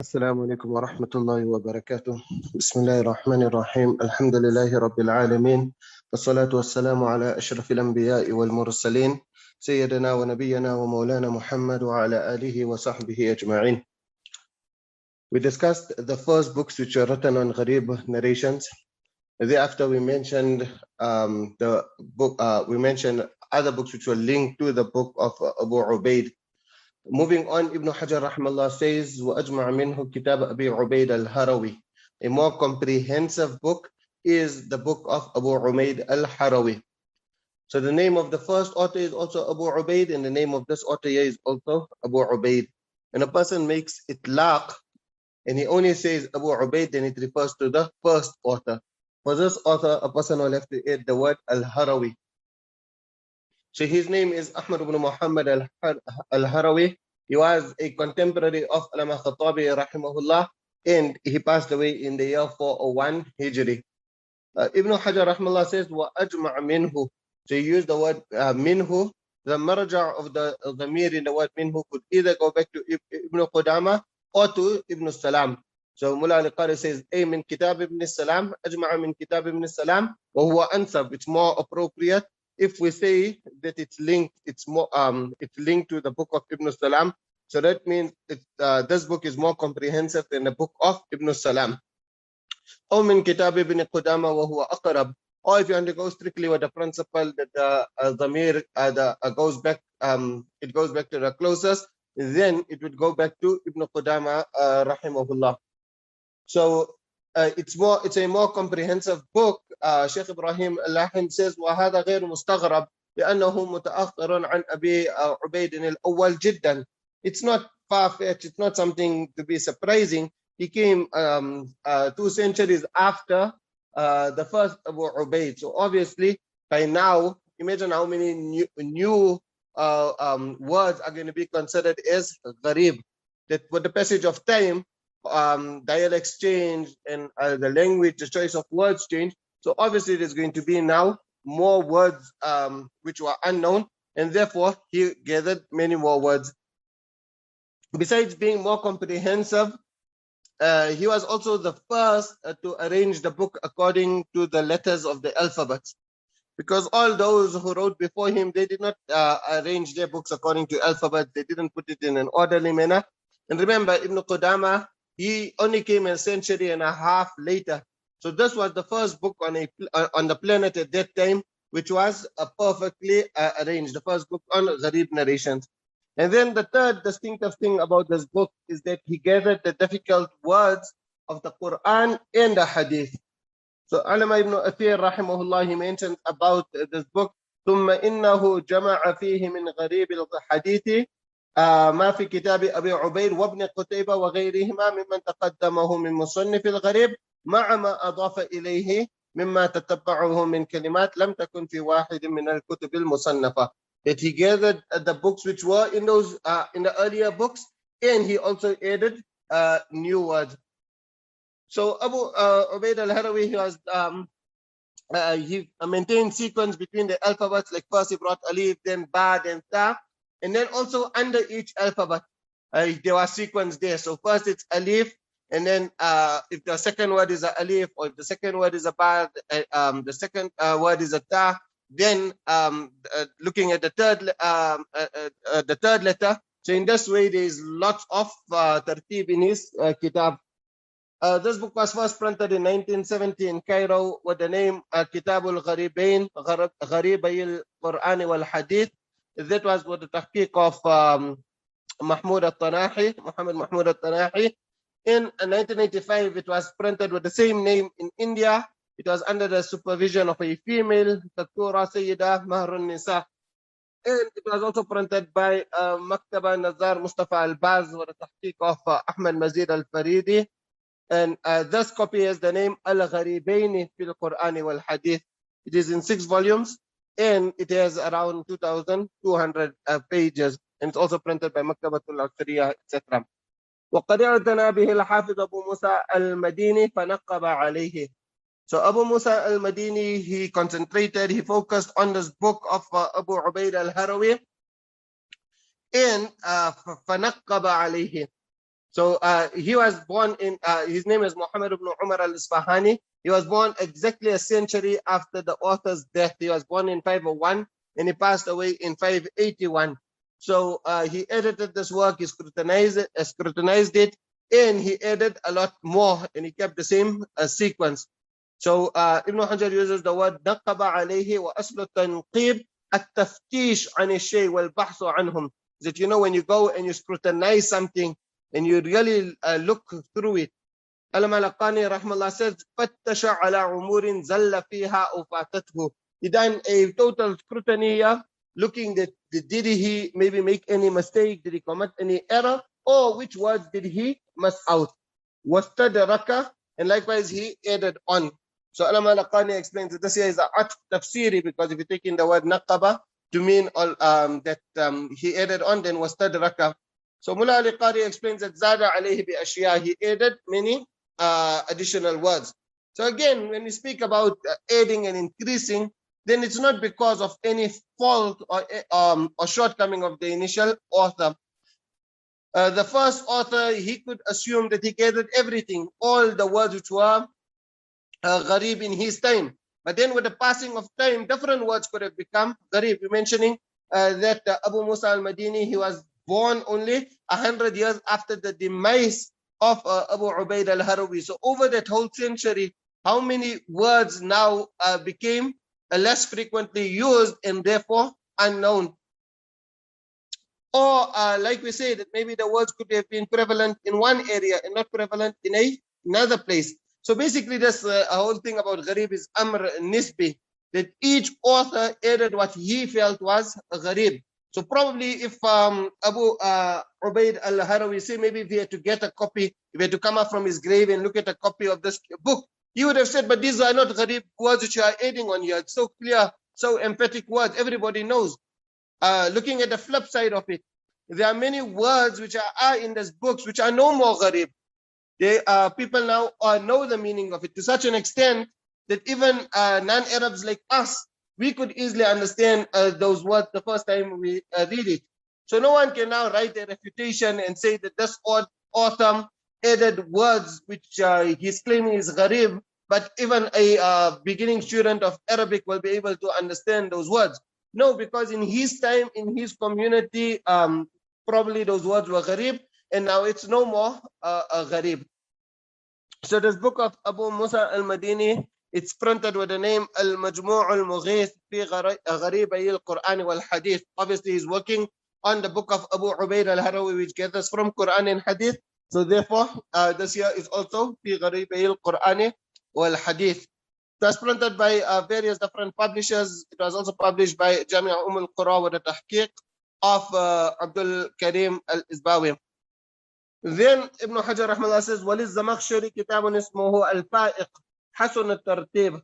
السلام عليكم ورحمة الله وبركاته. بسم الله الرحمن الرحيم. الحمد لله رب العالمين، والصلاة والسلام على أشرف الأنبياء والمرسلين سيدنا ونبينا ومولانا محمد وعلى آله وصحبه أجمعين. We discussed the first books which are written on Gharīb narrations. Thereafter we mentioned the book. We mentioned other books which were linked to the book of Abu Ubaid. Moving on, Ibn Hajar rahmallah says, وَأَجْمَعَ مِنْهُ كِتَابَ أَبِي عُبَيْدَ الْهَرَوِي. A more comprehensive book is the book of Abu Ubaid al-Harawi. So the name of the first author is also Abu Ubaid, and the name of this author here is also Abu Ubaid. When a person makes itlaq, and he only says Abu Ubaid, then it refers to the first author. For this author, a person will have to add the word al-Harawi. So his name is Ahmad ibn Muhammad al-Harawi. He was a contemporary of Allama Khattabi rahimahullah, and he passed away in the year 401 Hijri. Ibn Hajar rahimahullah says, وَأَجْمَعَ مِنْهُ. So he used the word minhu. The marja of the dhamir in the word minhu could either go back to Ibn Qudama or to Ibn Salam. So Mullah al-Qari says, A min kitab ibn Salam, ajma'a min kitab ibn Salam, wa huwa ansab. It's more appropriate if we say that it's linked, it's linked to the book of Ibn Salam. So that means this book is more comprehensive than the book of Ibn Salam. Or min kitab ibn Qudama wa huwa aqrab. Or if you undergo strictly with the principle that the dhamir goes back, it goes back to the closest, then it would go back to Ibn Qudama rahimahullah. So it's a more comprehensive book. Sheikh Ibrahim al-Lahim says وهذا غير مستغرب لأنه متأخر عن أبي عبيد الأول جدا. It's not far-fetched, it's not something to be surprising. He came 2 centuries after the first Abu Ubaid. So obviously by now, imagine how many new words are going to be considered as Gharīb. That with the passage of time, dialects change and the language, the choice of words change. So obviously there's going to be now more words which were unknown, and therefore he gathered many more words. Besides being more comprehensive, he was also the first to arrange the book according to the letters of the alphabet. Because all those who wrote before him, they did not arrange their books according to alphabet. They didn't put it in an orderly manner. And remember, Ibn Qudama, he only came a century and a half later. So this was the first book on the planet at that time, which was perfectly arranged, the first book on Gharīb narrations. And then the third distinctive thing about this book is that he gathered the difficult words of the Quran and the Hadith. So Allama ibn Athir rahimahullah, he mentioned about this book, ثم إنه جمع فيه من غريب الحديث ما في كتاب أبي عبيد وابن قتيبة وغيرهما ممن تقدمه من مصنف الغريب مع ما أضاف إليه مما تتبعه من كلمات لم تكن في واحد من الكتب المصنفة. That he gathered the books which were in those in the earlier books, and he also added new words. So Abu Ubaid al-Harawi, he was he maintained sequence between the alphabets. Like first he brought alif, then ba, then ta, and then also under each alphabet there was sequence there. So first it's alif, and then if the second word is a alif, or if the second word is a ba, the second word is a ta. Then looking at the third letter. So in this way there is lots of tartib in his kitab. This book was first printed in 1970 in Cairo with the name Kitabul Gharibain, Gharībai al-Qur'an wal-Hadith. That was with the tahqiq of Muhammad al-Tanahi. In 1985 it was printed with the same name in India. It was under the supervision of a female, Takura Sayyida Mahrun Nisa. And it was also printed by Maktaba an-Naḍar Mustafa al-Baz with the tahqiq of Ahmad Mazid al-Faridi. And this copy has the name Al-Gharibaini fil Qur'ani wal Hadith. It is in 6 volumes, and it has around 2,200 pages. And it's also printed by Maktabatul Al-Qariya, etc. وقد اعتنى به الحافظ أبو موسى المديني فنقب عليه. So Abu Musa al-Madini, he concentrated, he focused on this book of Abu Ubaid al-Harawi, and فنقب عليه. So he was born in, his name is Muhammad ibn Umar al-Isfahani. He was born exactly a century after the author's death. He was born in 501 and he passed away in 581. So he edited this work, he scrutinized it, and he added a lot more, and he kept the same sequence. So Ibn Hajar uses the word نقب عليه وأصل التنقيب التفتيش عن الشيء والبحث عنهم. That, you know, when you go and you scrutinize something and you really look through it. Al-Malaqani rahmallah says فتش على أمور زل فيها أو فاتته. He done a total scrutiny, looking that did he maybe make any mistake, did he commit any error, or which words did he miss out. وَاسْتَدْرَكَ, and likewise he added on. So Al-Malaqani explains that this here is a atf tafsiri, because if you take in the word naqaba to mean all, that he added on, then wastadraka. So Mullah Ali Qari explains that zada alayhi bi ashya, he added many additional words. So again, when we speak about adding and increasing, then it's not because of any fault or shortcoming of the initial author. The first author, he could assume that he gathered everything, all the words which were Gharīb in his time. But then with the passing of time, different words could have become Gharīb. We're mentioning that Abu Musa al-Madini, he was born only 100 years after the demise of Abu Ubaid al-Harawi. So over that whole century, how many words now became less frequently used and therefore unknown? Or like we say, that maybe the words could have been prevalent in one area and not prevalent in another place. So basically this whole thing about Gharīb is Amr Nisbi, that each author added what he felt was Gharīb. So probably if Abu Ubaid al-Harawi, say maybe if he had to get a copy, if he had to come up from his grave and look at a copy of this book, he would have said, but these are not Gharīb words which you are adding on here. It's so clear, so emphatic words, everybody knows. Looking at the flip side of it, there are many words which are in these books which are no more Gharīb. People now know the meaning of it to such an extent that even non-Arabs like us, we could easily understand those words the first time we read it. So no one can now write a refutation and say that this author added words which he's claiming is Gharīb, but even a beginning student of Arabic will be able to understand those words. No, because in his time, in his community, probably those words were Gharīb, and now it's no more a Gharīb. So this book of Abu Musa al-Madini, it's printed with the name Al-Majmu' al-Mughīth fi Gharībai al-Qur'an wal-Ḥadīth. Obviously, he's working on the book of Abu Ubaid al-Harawi, which gathers from Quran and Hadith. So therefore, this here is also fi Gharībai al-Qur'an wal-Hadīth. It was printed by various different publishers. It was also published by Jami' al-Qura with the tahqiq of Abdul Karim al-Isbawi. Then Ibn Hajar rahmallah says, وَلِلزَّمَخْشَرِ كِتَابٌ اسمه الفائق حسن الترتيب.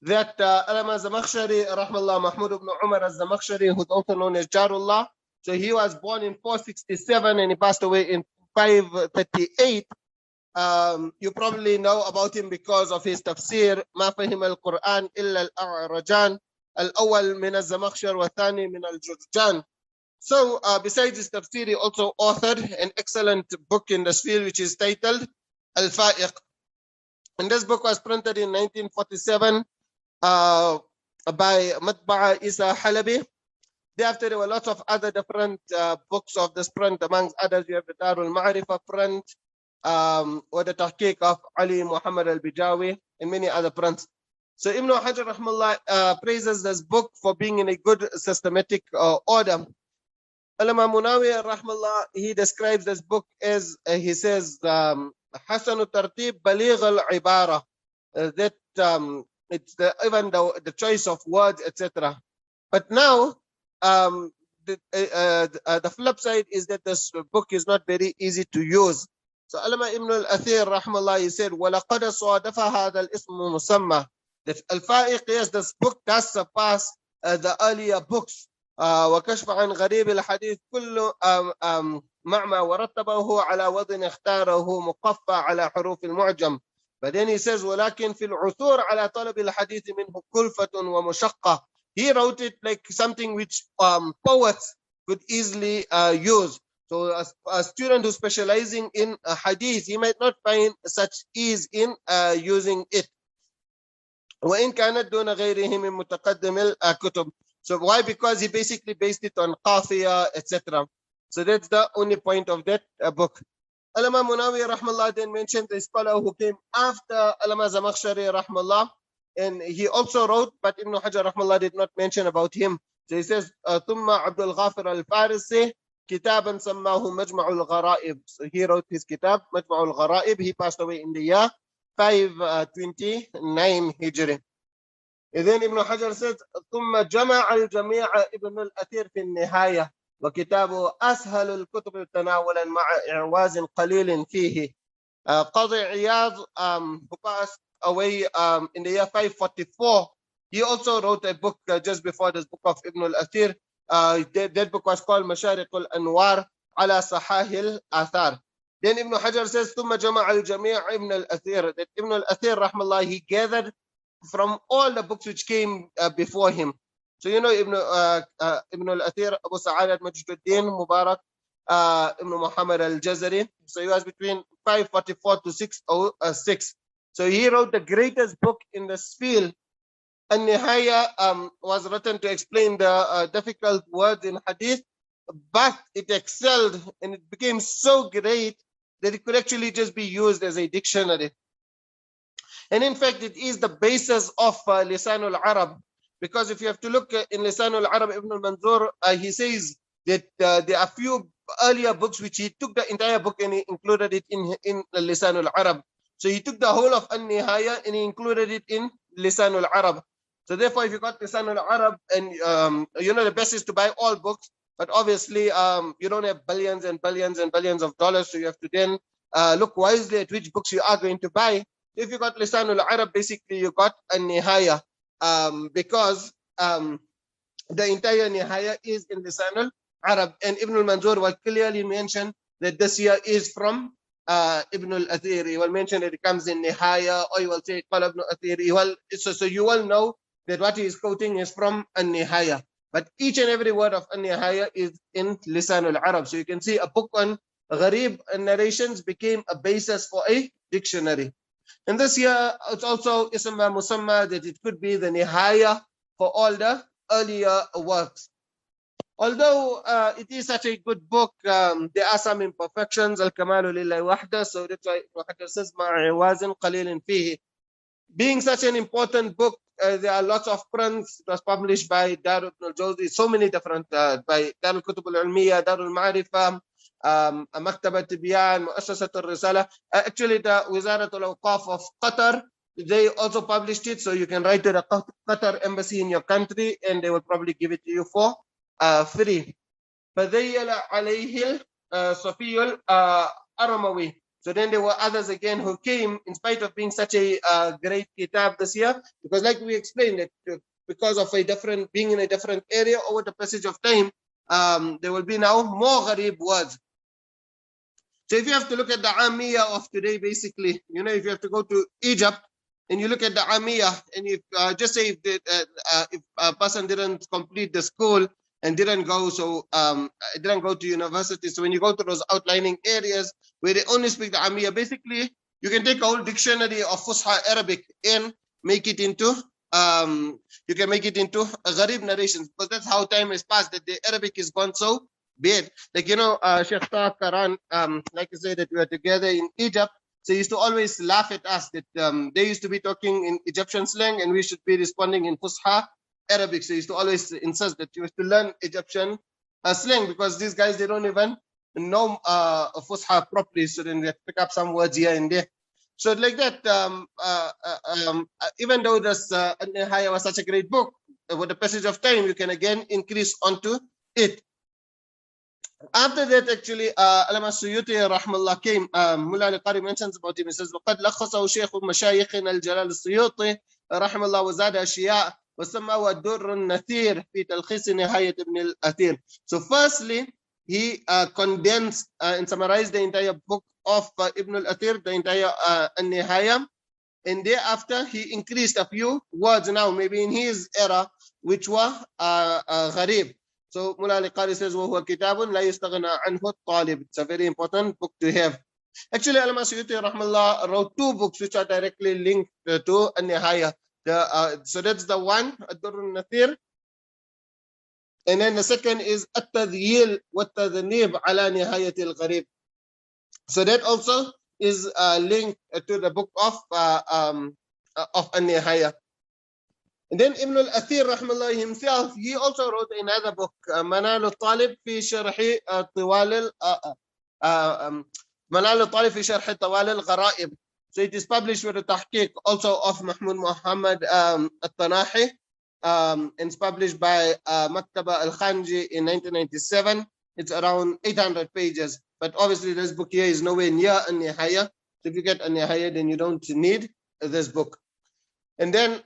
That Alama Zamakhshari rahmallah, Mahmud ibn Umar al-Zamakhshari, who's also known as Jarullah. So he was born in 467 and he passed away in 538. You probably know about him because of his tafsir, ما فهم القرآن إلا الأعرجان الأول من الزمخشر والثاني من الجرجان. So besides his tafsir, he also authored an excellent book in this field which is titled Al-Fa'iq. And this book was printed in 1947 by Matba'a Isa Halabi. Thereafter, there were lots of other different books of this print. Amongst others, you have the Darul Ma'rifah print, or the Tahqiq of Ali Muhammad al-Bijawi, and many other prints. So Ibn Hajar rahmallah praises this book for being in a good systematic order. Ulama Munawi rahmallah, he describes this book as, he says, Hasanu Tartib Baligh al-Ibara, that it's even the choice of words, etc. But now, the flip side is that this book is not very easy to use. So Alama Ibn al-Athir rahmallah, he said, وَلَقَدَ صَوَادَفَ هَذَا الْإِسْمُ مُسَمَّى. That Al-Fa'iq, yes, this book does surpass the earlier books. وكشف عن غريب الحديث كل معنى ورتبه على وزن اختاره مقفى على حروف المعجم. But then he says ولكن في العثور على طلب الحديث منه كلفة ومشقة. He wrote it like something which poets could easily use. So a student who's specializing in hadith, he might not find such ease in using it. وإن كانت دون غيره من متقدم الكتب. So why? Because he basically based it on qafiya, etc. So that's the only point of that book. Allama Munawi rahmallah then mentioned the scholar who came after Allama Zamakhshari rahmallah, and he also wrote, but Ibn Hajar rahmallah did not mention about him. So he says, ثم عبد الغافر الفارسي كتابا سماه مجمع الغرائب. So he wrote his kitab مجمع الغرائب. He passed away in the year 529 Hijri. And then Ibn Hajar says, ثم جمع الجميع ابن الأثير في النهاية وكتابه أسهل الكتب تناولا مع إعواز قليل فيه. قاضي عياض, who passed away in the year 544, he also wrote a book just before this book of Ibn al-Athir. That book was called مشارق الأنوار على صحاح الآثار. Then Ibn Hajar says, ثم جمع الجميع ابن الأثير. That Ibn al-Athir rahmallah, he gathered from all the books which came before him. So you know Ibn al-Athir, Abu Sa'adat Majduddin Mubarak, Ibn Muhammad al-Jazari. So he was between 544 to 606. So he wrote the greatest book in this field. An-Nihaya was written to explain the difficult words in hadith, but it excelled and it became so great that it could actually just be used as a dictionary. And in fact, it is the basis of Lisan al-Arab, because if you have to look in Lisan al-Arab, Ibn al-Manzur, he says that there are few earlier books which he took the entire book and he included it in Lisan al-Arab. So he took the whole of An-Nihaya and he included it in Lisan al-Arab. So therefore, if you got Lisan al-Arab, and you know, the best is to buy all books, but obviously you don't have billions and billions and billions of dollars, so you have to then look wisely at which books you are going to buy. If you got Lisan al-Arab, basically you got An-Nihaya, because the entire Nihaya is in Lisan al-Arab, and Ibn al-Manzur will clearly mention that this year is from Ibn al-Athir. He will mention that it comes in Nihaya, or he will say Qala Ibn al-Athir. So you will know that what he is quoting is from An-Nihaya. But each and every word of An-Nihaya is in Lisan al-Arab. So you can see a book on Gharīb narrations became a basis for a dictionary. And this year, it's also Isma Musamma, that it could be the Nihaya for all the earlier works. Although it is such a good book, there are some imperfections. Al-Kamalu lillahi wahda. So that's why Muhaddith says, ma'awazin qalilin fihi. Being such an important book, there are lots of prints. It was published by Dar ibn al-Jawzi, so many different, by Dar al-Kutub al-Ilmiya, Dar al-Ma'rifah, Maktabat Tibyan, Mu'assasat al-Risala. Actually, the Wizarat al-Awqaf of Qatar, they also published it, so you can write to the Qatar embassy in your country, and they will probably give it to you for free. فَذَيَّلَ عَلَيْهِ الصَّفِيُّ الْأَرْمَوِي. So then there were others again who came in spite of being such a great kitab this year, because like we explained, that because of being in a different area over the passage of time, there will be now more Gharīb words. So if you have to look at the Amiyah of today, basically, you know, if you have to go to Egypt and you look at the Amiyah, and if just say if a person didn't complete the school and didn't go to university, so when you go to those outlining areas where they only speak the Amiyah, basically you can take a whole dictionary of Fusha Arabic and make it into Gharīb narrations, because that's how time has passed, that the Arabic is gone so bad. Like, you know, Sheikh Karan, like I said, that we were together in Egypt, so he used to always laugh at us that they used to be talking in Egyptian slang and we should be responding in Fusha Arabic. So he used to always insist that you have to learn Egyptian slang, because these guys, they don't even know Fusha properly, so then they have to pick up some words here and there. So like that, even though this An-Nihaya was such a great book, with the passage of time, you can again increase onto it. After that, actually, Allama Suyuti rahmallah came. Mullah al-Qari mentions about him. He says, وَقَدْ لَخَّصَهُ شَيْخُ مَشَايِخِنَا الْجَلَالِ السُّيُوطِ رحمه الله وزاد أشياء وسماه الدر النثير في تلخيص نهاية ابن الأثير. So firstly, he condensed and summarized the entire book of Ibn al-Athir, the entire An-Nihaya, and thereafter he increased a few words now, maybe in his era, which were Gharīb. So Mullah Ali Qari says, وَهُوَ كِتَابٌ لَا يُسْتَغْنَى عَنْهُ الطَّالِبُ. It's a very important book to have. Actually, Allama Suyuti rahmallah wrote two books which are directly linked to an-Nihaya. So that's the one, Ad-Durr al-Nathir. And then the second is At-Tadhyil wa-Tadhnib ala Nihayat al-Gharīb. So that also is linked to the book of an-Nihaya. And then Ibn al-Athir rahmallah himself, he also wrote another book, Manal al-Talib fi Sharhi Tiwal al-Gharāib. So it is published with a tahqiq also of Mahmud Muhammad al-Tanahi, and it's published by Maktaba al-Khanji in 1997. It's around 800 pages. But obviously this book here is nowhere near an-Nihaya. So if you get an-Nihaya, then you don't need this book. And then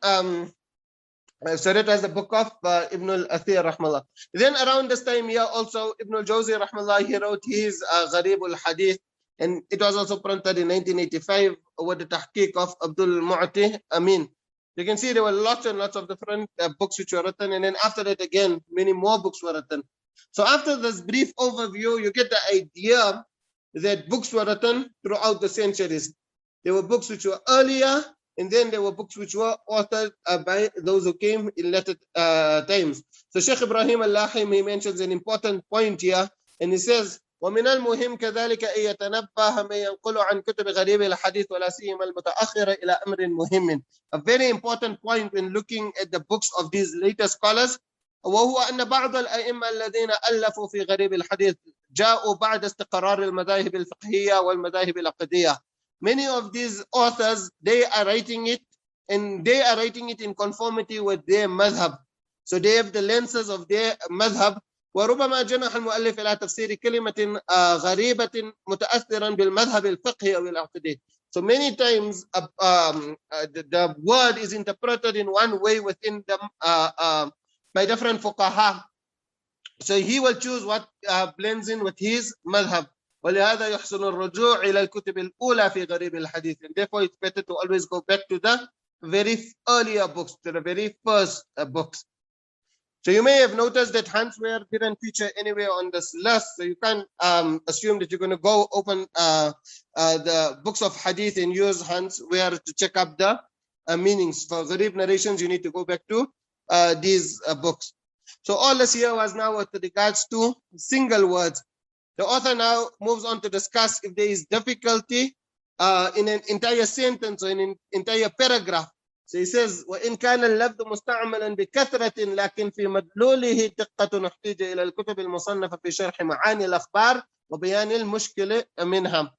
so that was the book of Ibn al-Athir rahmallah. Then around this time here also Ibn al-Jawzi rahmallah, he wrote his Gharīb al-Ḥadīth, and it was also printed in 1985 with the tahqiq of Abdul Mu'ti Amin. You can see there were lots and lots of different books which were written, and then after that again many more books were written. So after this brief overview, you get the idea that books were written throughout the centuries. There were books which were earlier, and then there were books which were authored by those who came in later times. So Sheikh Ibrahim al-Lahim, he mentions an important point here, and he says, ومن المهم كذلك أن يتنبه من ينقل عن كتب غريب الحديث ولا سيما المتأخرة إلى أمر مهم. A very important point when looking at the books of these later scholars, وهو أن بعض الأئمة الذين ألفوا في غريب الحديث جاءوا بعد استقرار المذاهب الفقهية والمذاهب العقدية. Many of these authors, they are writing it, and they are writing it in conformity with their madhab. So they have the lenses of their madhab. وربما جنح المؤلف إلى تفسير كلمة غريبة متأثرا بالمذهب الفقهي أو العقدي. So many times the word is interpreted in one way within the by different fuqaha. So he will choose what blends in with his madhab. ولهذا يحسن الرجوع إلى الكتب الأولى في غريب الحديث. And therefore it's better to always go back to the very earlier books, to the very first books. So you may have noticed that Hansware didn't feature anywhere on this list. So you can't assume that you're going to go open the books of hadith and use Hansware to check up the meanings. For Gharīb narrations, you need to go back to these books. So all this here was now with regards to single words. The author now moves on to discuss if there is difficulty in an entire sentence or in an entire paragraph. So he says, وإن كان اللفظ مستعملا بكثرة لكن في مدلوله دقة نحتاج إلى الكتب المصنفة في شرح معاني الأخبار وبيان المشكلة منها.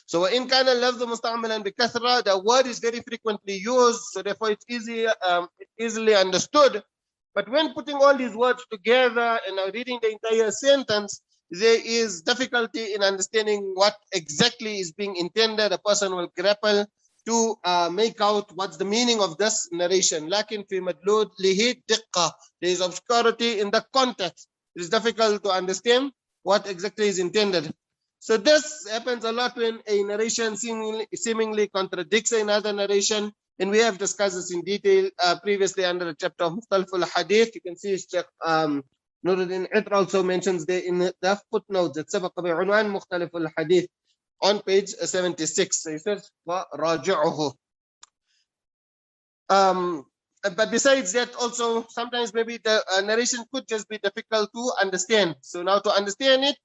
So وإن كان اللفظ مستعملا بكثرة, the word is very frequently used, so therefore it's easily understood. But when putting all these words together and reading the entire sentence, there is difficulty in understanding what exactly is being intended. A person will grapple to make out what's the meaning of this narration. لكن في مدلوله دقة. There is obscurity in the context. It is difficult to understand what exactly is intended. So this happens a lot when a narration seemingly contradicts another narration. And we have discussed this in detail previously under the chapter of Mukhtalif al-Hadith. You can see Sheikh Nuruddin Itr also mentions there in the footnotes that سبق بعنوان مختلف الحديث on page 76. So he says, وَرَاجِعُهُ. But besides that, also sometimes maybe the narration could just be difficult to understand. So now to understand it,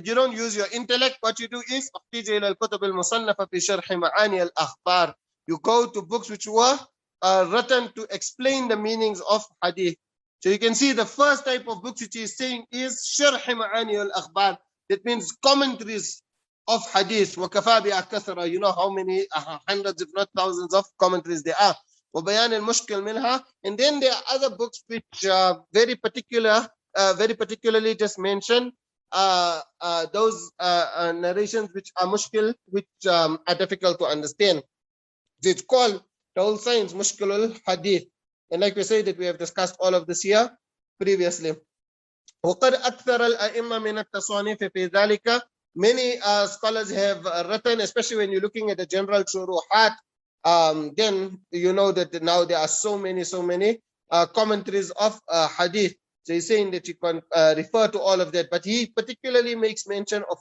you don't use your intellect. What you do is احتاج إلى الكتب المصنفة في شرح معاني الأخبار. You go to books which were written to explain the meanings of hadith. So you can see the first type of books which he is saying is شرح معاني الأخبار. That means commentaries of hadith. وكفى بها كثرة. You know how many hundreds if not thousands of commentaries there are. وبيان المشكل منها. And then there are other books which very particularly just mention those narrations which are mushkil, which are difficult to understand. It's called the whole science mushkilul hadith. And like we said that we have discussed all of this here previously. وقد أكثر الأئمة من التصانيف في ذلك. Many scholars have written, especially when you're looking at the general shuruhat, then you know that now there are so many commentaries of hadith. So he's saying that you can refer to all of that, but he particularly makes mention of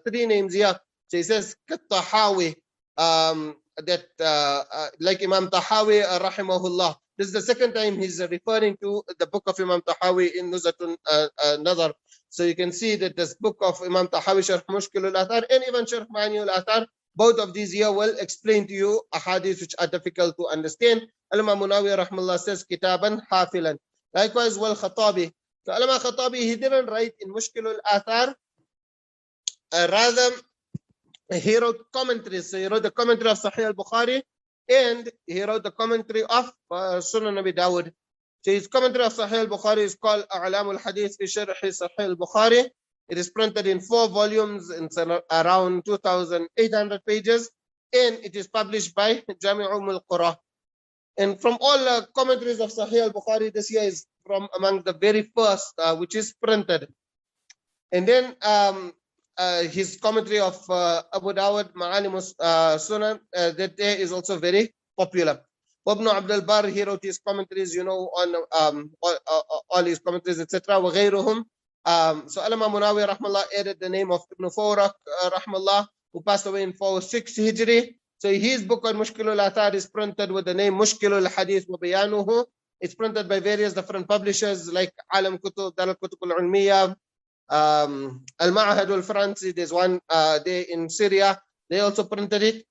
3 names here. So he says Tahawi, that like Imam Tahawi rahimahullah. This is the second time he's referring to the book of Imam Tahawi in Nuzha an-Naḍar. So you can see that this book of Imam Tahawi, Sharh Mushkil al-Athar, and even Sharh Ma'ani al-Athar, both of these here will explain to you ahadith which are difficult to understand. Al-Imam Munawi rahimahullah says kitaban hafilan. Likewise, wal Khatabi. So Al-Imam Khatabi, he didn't write in Mushkil al-Athar, rather he wrote commentaries. So he wrote the commentary of Sahih al-Bukhari, and he wrote the commentary of Sunan Abi Dawud. So his commentary of Sahih al-Bukhari is called A'lam al-Hadith fi Sharh Sahih al-Bukhari. It is printed in 4 volumes and around 2,800 pages, and it is published by Jami' al-Qura. And from all commentaries of Sahih al-Bukhari, this here is from among the very first which is printed. And then his commentary of Abu Dawud, Ma'alim Sunan, that there is also very popular. Ibn Abdul Barr, he wrote his commentaries, you know, on all his commentaries, etc. وغيرهم. So Al-Imam Munawi rahmallah added the name of Ibn Fawrak rahmallah, who passed away in 406 Hijri. So his book on Mushkil al-Athar is printed with the name Mushkil al-Hadith wa Bayanuhu. It's printed by various different publishers like Alam Kutub, Dar al-Kutub al-Ulmiyya, Al-Ma'had al-Fransi. There's one there in Syria. They also printed it.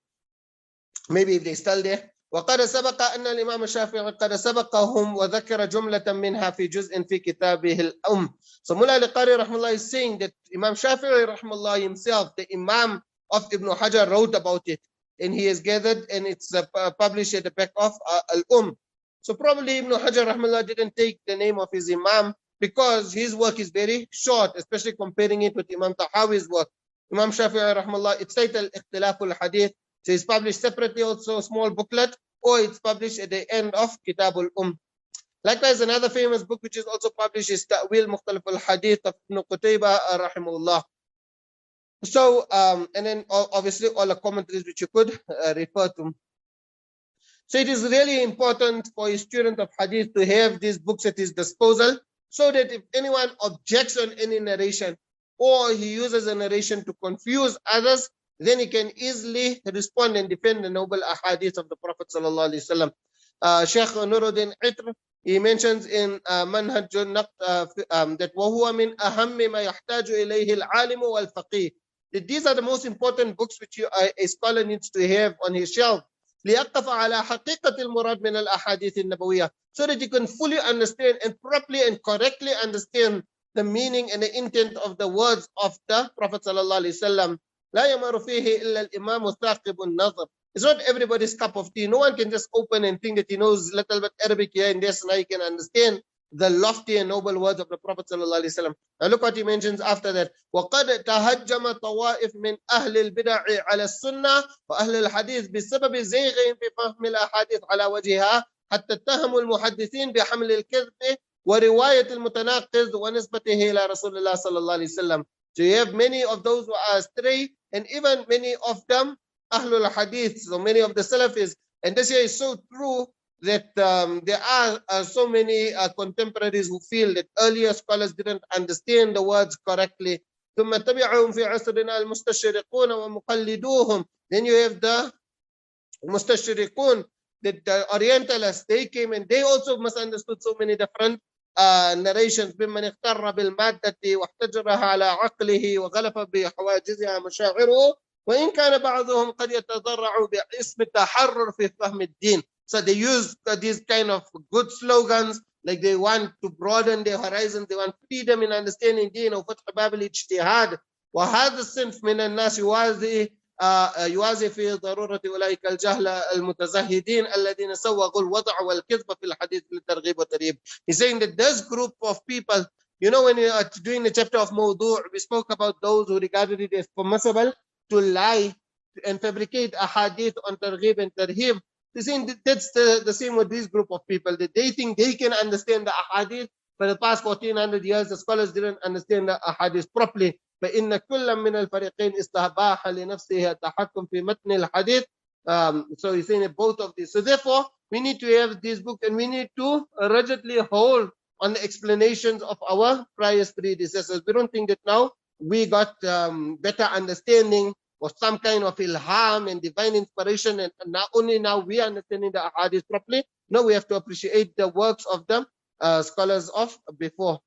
Maybe if they still there. وقد سبق أن الإمام الشافعي قد سبقهم وذكر جملة منها في جزء في كتابه الأم. So Mullah al-Qari rahmallah is saying that Imam Shafi'i rahmallah himself, the Imam of Ibn Hajar, wrote about it, and he has gathered, and it's published at the back of Al-Umm. So probably Ibn Hajar rahmallah didn't take the name of his Imam because his work is very short, especially comparing it with Imam Tahawi's work. Imam Shafi'i rahmallah, it's titled Ikhtilaf al-Hadith. So it's published separately, also a small booklet, or it's published at the end of Kitab al-Umm. Likewise, another famous book which is also published is Ta'wil Mukhtalif al-Hadith of Ibn Qutaybah rahimahullah. So, and then obviously all the commentaries which you could refer to. So it is really important for a student of Hadith to have these books at his disposal, so that if anyone objects on any narration, or he uses a narration to confuse others, then he can easily respond and defend the noble ahadith of the Prophet sallallahu alaihi wasallam. Sheikh Nuruddin Itr, he mentions in Manhaj al-Naqd that وَهُوَ مِنْ أَهَمِّ مَا يَحْتَاجُ إِلَيْهِ الْعَالِمُ وَالْفَقِيهُ. That these are the most important books which a scholar needs to have on his shelf. لِيَقَّفَ عَلَى حَقِيقَةِ الْمُرَادِ مِنَ الْأَحَادِيثِ النَّبَوِيَّةِ, so that you can fully understand and properly and correctly understand the meaning and the intent of the words of the Prophet sallallahu alaihi wasallam. لا يمر فيه إلا الإمام الثاقب النظر. It's not everybody's cup of tea. No one can just open and think that he knows little bit Arabic here and there, so now he can understand the lofty and noble words of the Prophet sallallahu alaihi wasallam. Now look what he mentions after that. وقد تهجم طوائف من أهل البدع على السنة وأهل الحديث بسبب زيغهم في فهم الأحاديث على وجهها حتى اتهموا المحدثين بحمل الكذب ورواية المتناقض ونسبته إلى رسول الله صلى الله عليه وسلم. So you have many of those who are astray, and even many of them Ahlul Hadith, so many of the Salafis. And this here is so true that there are so many contemporaries who feel that earlier scholars didn't understand the words correctly. ثم تبعهم في عصرنا المستشرقون ومقلدوهم. Then you have the mustashriqun, that the Orientalists, they came and they also misunderstood so many different narrations. بمن اغتر بالمادة واحتجرها على عقله وغلف بحواجزها مشاعره وإن كان بعضهم قد يتضرع باسم التحرر في فهم الدين. So they use these kind of good slogans, like they want to broaden their horizons, they want freedom in understanding deen وفتح باب الاجتهاد. وهذا الصنف من الناس يوازي في ضرورة أولئك الجهل المتزهدين الذين سوغوا الوضع والكذب في الحديث للترغيب والترهيب. He's saying that this group of people, you know, when you are doing the chapter of Mawdu', we spoke about those who regarded it as permissible to lie and fabricate ahadith on targhib and tarhib. He's saying that's the same with this group of people, that they think they can understand the ahadith. For the past 1400 years, the scholars didn't understand the ahadith properly. فإن كل من الفريقين استباح لنفسه التحكم في متن الحديث. So he's saying both of these. So therefore, we need to have this book, and we need to rigidly hold on the explanations of our prior predecessors. We don't think that now we got better understanding or some kind of ilham and divine inspiration, and not only now we are understanding the ahadith properly. No, we have to appreciate the works of the scholars of before.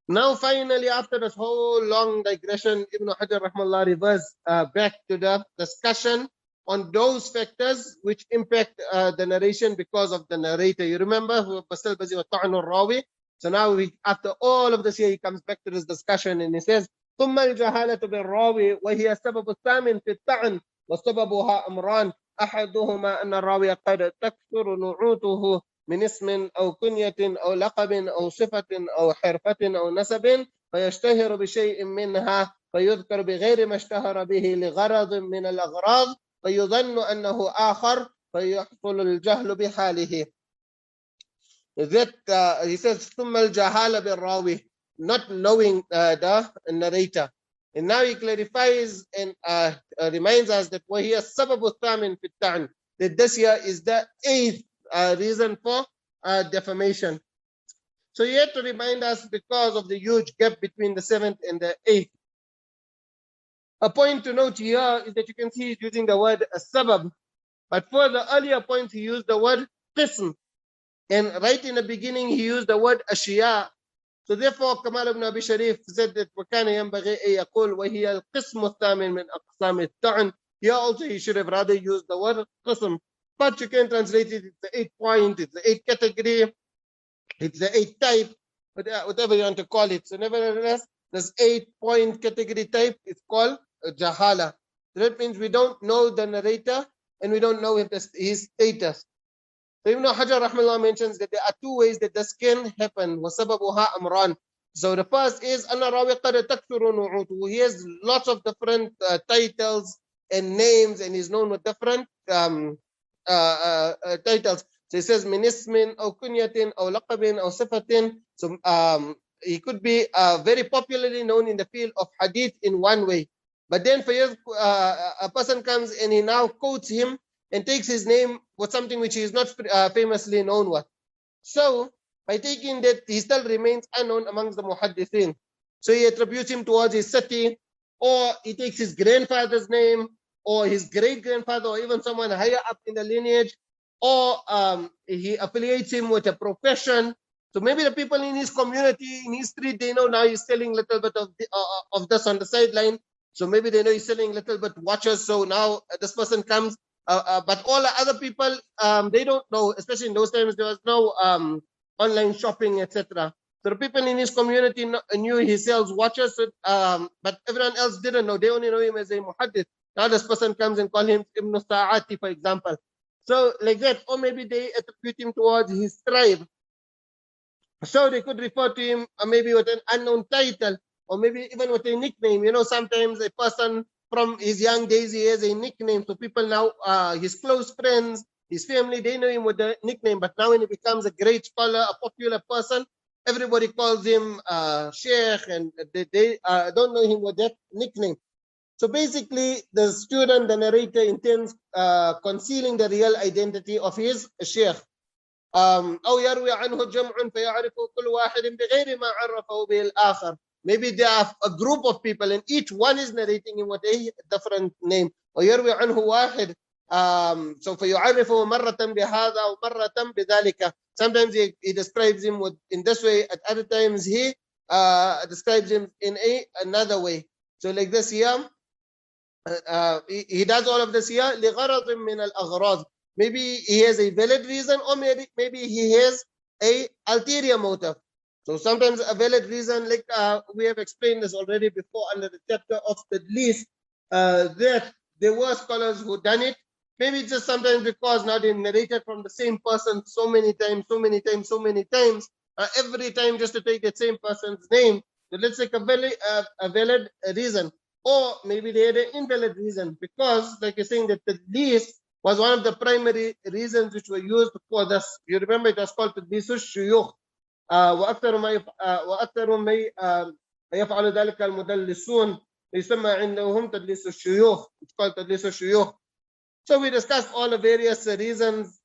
Now finally, after this whole long digression, Ibn Hajar rahmallah reverts back to the discussion on those factors which impact the narration because of the narrator. You remember, so now after all of this here, he comes back to this discussion and he says, ثم الجهالة بالراوي وهي السبب الثامن في الطعن وسببها أمران أحدهما أن الراوي قد تكثر نعوته من اسم أو كنية أو لقب أو صفة أو حرفة أو نسب فيشتهر بشيء منها فيذكر بغير ما اشتهر به لغرض من الأغراض فيظن أنه آخر فيحصل الجهل بحاله. That he says ثم الجهالة بالراوي, not knowing the narrator. And now he clarifies and reminds us that وهي السبب الثامن في الطعن, that this here is the 8th reason for defamation. So he had to remind us because of the huge gap between the 7th and the 8th. A point to note here is that you can see he's using the word sabab, but for the earlier points he used the word qism, and right in the beginning he used the word ashiya. So therefore Kamal ibn Abi Sharif said that وَكَانَ يَنْبَغِي أَن يَقُولْ وَهِيَ الْقِسْمُ الثَّامِنُ مِنْ أَقْسَامِ الطَّعْنِ. Here also he should have rather used the word qism, but you can translate it, it's the 8th point, it's the 8th category, it's the 8th type, whatever you want to call it. So nevertheless, this 8-point category type is called jahala. That means we don't know the narrator and we don't know his status. So Ibn Hajar rahmallah mentions that there are 2 ways that this can happen. وَسَبَبُهَا أَمْران. So the first is أَنَّ الرَّاوِي قَدْ تَكْثُرُ نُعُوتُهُ. He has lots of different titles and names, and he's known with different titles. So he says مِنْ اسْمٍ أَوْ كُنْيَةٍ أَوْ لَقَبٍ أَوْ صِفَةٍ. So he could be very popularly known in the field of Ḥadīth in one way. But then for years, a person comes and he now quotes him and takes his name with something which he is not famously known with. So by taking that, he still remains unknown amongst the muhaddithin. So he attributes him towards his city, or he takes his grandfather's name, or his great-grandfather, or even someone higher up in the lineage, or he affiliates him with a profession. So maybe the people in his community, in his street, they know now he's selling a little bit of this on the sideline. So maybe they know he's selling a little bit watches. So now this person comes, but all the other people, they don't know, especially in those times, there was no online shopping, etc. So the people in his community knew he sells watches, but everyone else didn't know. They only know him as a muhaddith. Now this person comes and call him Ibn Sa'ati, for example. So like that, or maybe they attribute him towards his tribe. So they could refer to him maybe with an unknown title, or maybe even with a nickname. You know, sometimes a person from his young days, he has a nickname. So people now, his close friends, his family, they know him with the nickname. But now when he becomes a great scholar, a popular person, everybody calls him Sheikh, and they don't know him with that nickname. So basically, the student, the narrator, intends concealing the real identity of his Sheikh. أو يروي عنه جمع فيعرفه كل واحد بغير ما عرفه به الآخر. Maybe there are a group of people and each one is narrating him with a different name. ويروي عنه واحد so فيعرفه مرة بهذا ومرة بذلك. Sometimes he describes him in this way, at other times he describes him in another way. So like this here, he does all of this here لغرض من الأغراض. Maybe he has a valid reason, or maybe he has a ulterior motive. So sometimes a valid reason, like we have explained this already before under the chapter of the list, that there were scholars who done it. Maybe just sometimes because now they narrated from the same person so many times, every time just to take that same person's name. So let's take a valid reason. Or maybe they had an invalid reason, because like you're saying that the list was one of the primary reasons which were used for this. You remember it was called تدليس الشيوخ. وأكثر ما يفعل ذلك المدلسون يسمى عندهم تدليس الشيوخ. It's called تدليس الشيوخ. So we discussed all the various reasons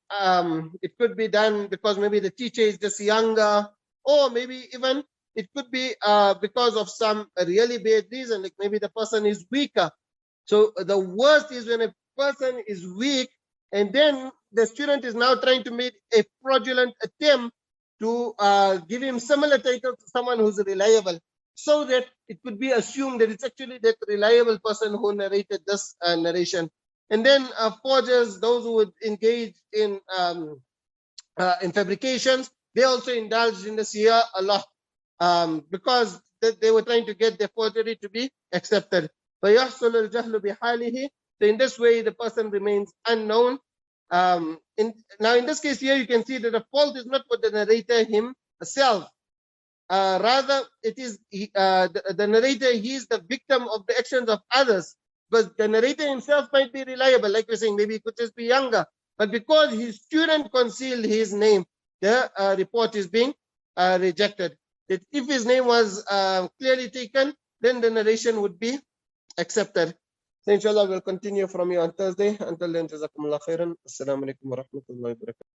it could be done because maybe the teacher is just younger, or maybe even it could be because of some really bad reason, like maybe the person is weaker. So the worst is when a person is weak, and then the student is now trying to make a fraudulent attempt to give him similar title to someone who's reliable, so that it could be assumed that it's actually that reliable person who narrated this narration. And then forgers, those who would engage in fabrications, they also indulged in this here a lot, because they were trying to get their forgery to be accepted. فَيَحْصُلُ الْجَهْلُ بِحَالِهِ. So in this way, the person remains unknown. Now, in this case here, you can see that the fault is not for the narrator himself. Rather, it is the narrator. He is the victim of the actions of others. But the narrator himself might be reliable, like we're saying, maybe he could just be younger. But because his student concealed his name, the report is being rejected. That if his name was clearly taken, then the narration would be accepted. So inshallah, we'll continue from here on Thursday. Until then, jazakumullah khairan. Assalamu alaikum wa rahmatullahi wa barakatuh.